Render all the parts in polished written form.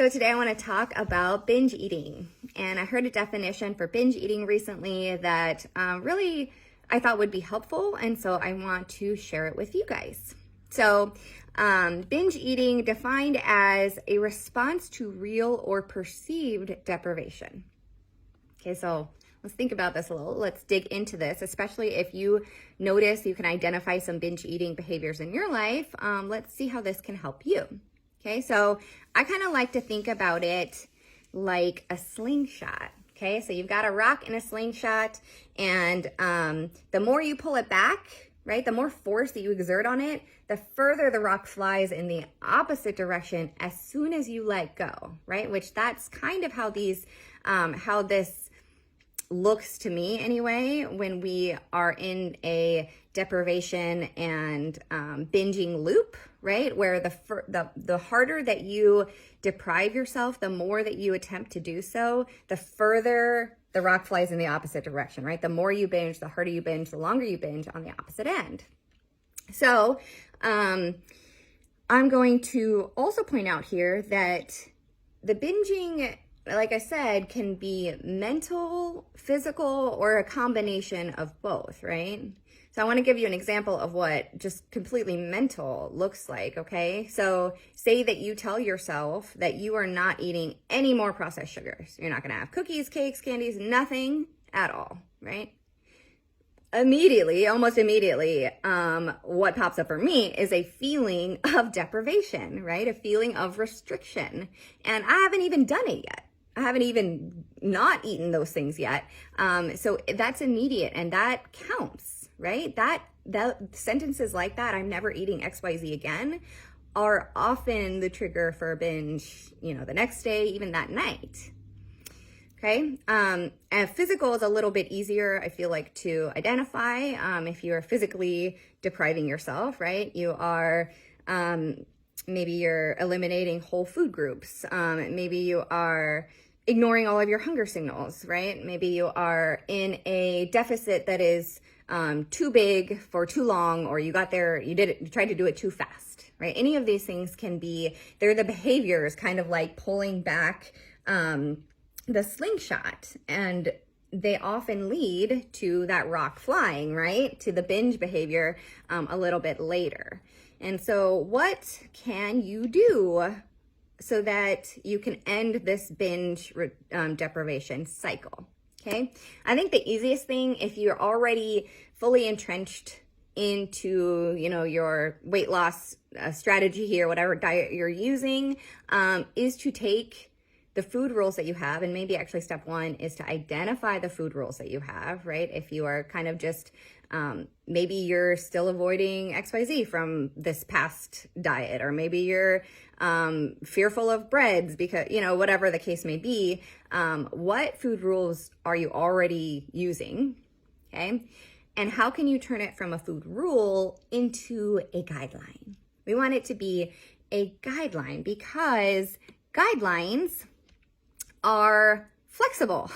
So today I want to talk about binge eating. And I heard a definition for binge eating recently that really I thought would be helpful. And so I want to share it with you guys. So binge eating defined as a response to real or perceived deprivation. Okay, so let's think about this a little. Let's dig into this, especially if you notice you can identify some binge eating behaviors in your life. Let's see how this can help you. Okay, so I kind of like to think about it like a slingshot. Okay, so you've got a rock in a slingshot, and the more you pull it back, right, the more force that you exert on it, the further the rock flies in the opposite direction as soon as you let go, right? Which that's kind of how how this looks to me anyway, when we are in a deprivation and binging loop, right? Where the harder that you deprive yourself, the more that you attempt to do so, the further the rock flies in the opposite direction, right? The more you binge, the harder you binge, the longer you binge on the opposite end. So I'm going to also point out here that the binging, like I said, can be mental, physical, or a combination of both, right? So I want to give you an example of what just completely mental looks like, okay? So say that you tell yourself that you are not eating any more processed sugars. You're not going to have cookies, cakes, candies, nothing at all, right? Immediately, almost immediately, what pops up for me is a feeling of deprivation, right? A feeling of restriction. And I haven't even done it yet. I haven't even not eaten those things yet. So that's immediate, and that counts, right? That sentences like that, I'm never eating XYZ again, are often the trigger for a binge, the next day, even that night. Okay. And physical is a little bit easier, I feel like, to identify. If you are physically depriving yourself, right? You are, maybe you're eliminating whole food groups. Maybe you are ignoring all of your hunger signals, right? Maybe you are in a deficit that is too big for too long, or you got there, you tried to do it too fast, right? Any of these things they're the behaviors kind of like pulling back the slingshot, and they often lead to that rock flying, right? To the binge behavior a little bit later. And so what can you do so that you can end this binge deprivation cycle? Okay. I think the easiest thing, if you're already fully entrenched into, your weight loss strategy here, whatever diet you're using, is to take the food rules that you have, and maybe actually step one is to identify the food rules that you have, right? If you are kind of just, maybe you're still avoiding XYZ from this past diet, or maybe you're fearful of breads because, whatever the case may be, what food rules are you already using, okay? And how can you turn it from a food rule into a guideline? We want it to be a guideline because guidelines are flexible.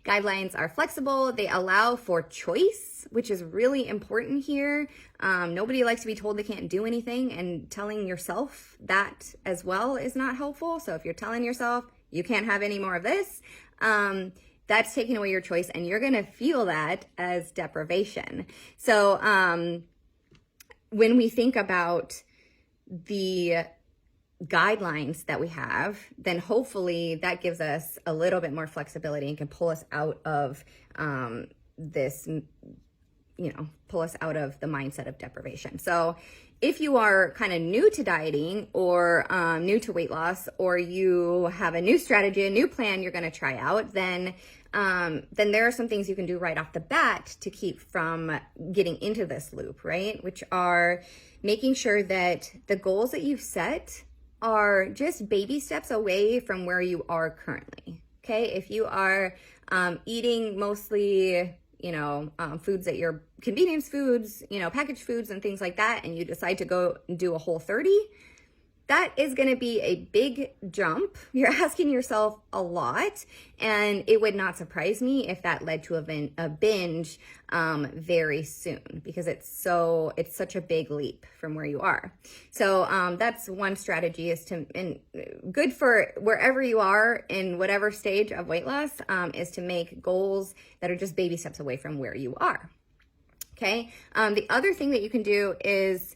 Guidelines are flexible. They allow for choice, which is really important here. Nobody likes to be told they can't do anything, and telling yourself that as well is not helpful. So if you're telling yourself you can't have any more of this, that's taking away your choice, and you're going to feel that as deprivation. So when we think about the guidelines that we have, then hopefully that gives us a little bit more flexibility and can pull us out of pull us out of the mindset of deprivation. So if you are kind of new to dieting, or new to weight loss, or you have a new strategy, a new plan you're going to try out, then there are some things you can do right off the bat to keep from getting into this loop, right? Which are making sure that the goals that you've set are just baby steps away from where you are currently. Okay. If you are eating mostly, foods that you're convenience foods, packaged foods and things like that, and you decide to go and do a Whole 30, that is going to be a big jump. You're asking yourself a lot, and it would not surprise me if that led to a binge very soon, because it's such a big leap from where you are. So that's one strategy, is and good for wherever you are in whatever stage of weight loss, is to make goals that are just baby steps away from where you are. Okay. The other thing that you can do is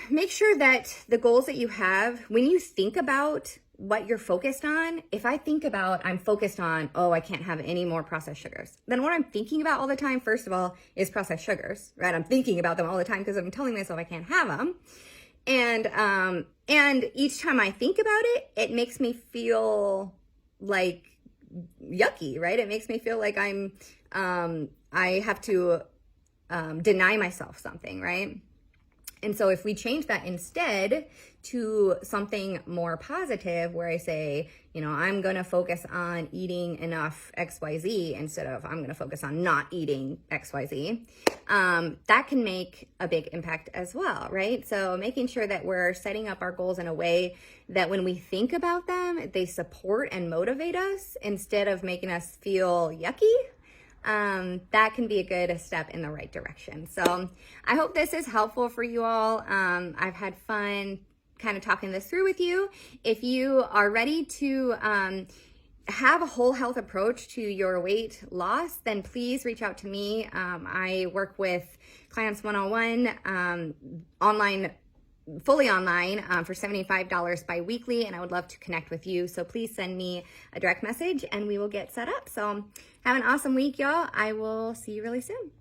make sure that the goals that you have, when you think about what you're focused on, if I think about, I'm focused on, oh, I can't have any more processed sugars, then what I'm thinking about all the time, first of all, is processed sugars, right? I'm thinking about them all the time because I'm telling myself I can't have them. And each time I think about it, it makes me feel like yucky, right? It makes me feel like I have to deny myself something, right? And so if we change that instead to something more positive, where I say, I'm going to focus on eating enough XYZ instead of I'm going to focus on not eating XYZ, that can make a big impact as well, right? So making sure that we're setting up our goals in a way that when we think about them, they support and motivate us instead of making us feel yucky. That can be a good step in the right direction. So I hope this is helpful for you all. I've had fun kind of talking this through with you. If you are ready to have a whole health approach to your weight loss, then please reach out to me. I work with clients one-on-one, fully online, for $75 bi-weekly, and I would love to connect with you. So please send me a direct message and we will get set up. So have an awesome week, y'all. I will see you really soon.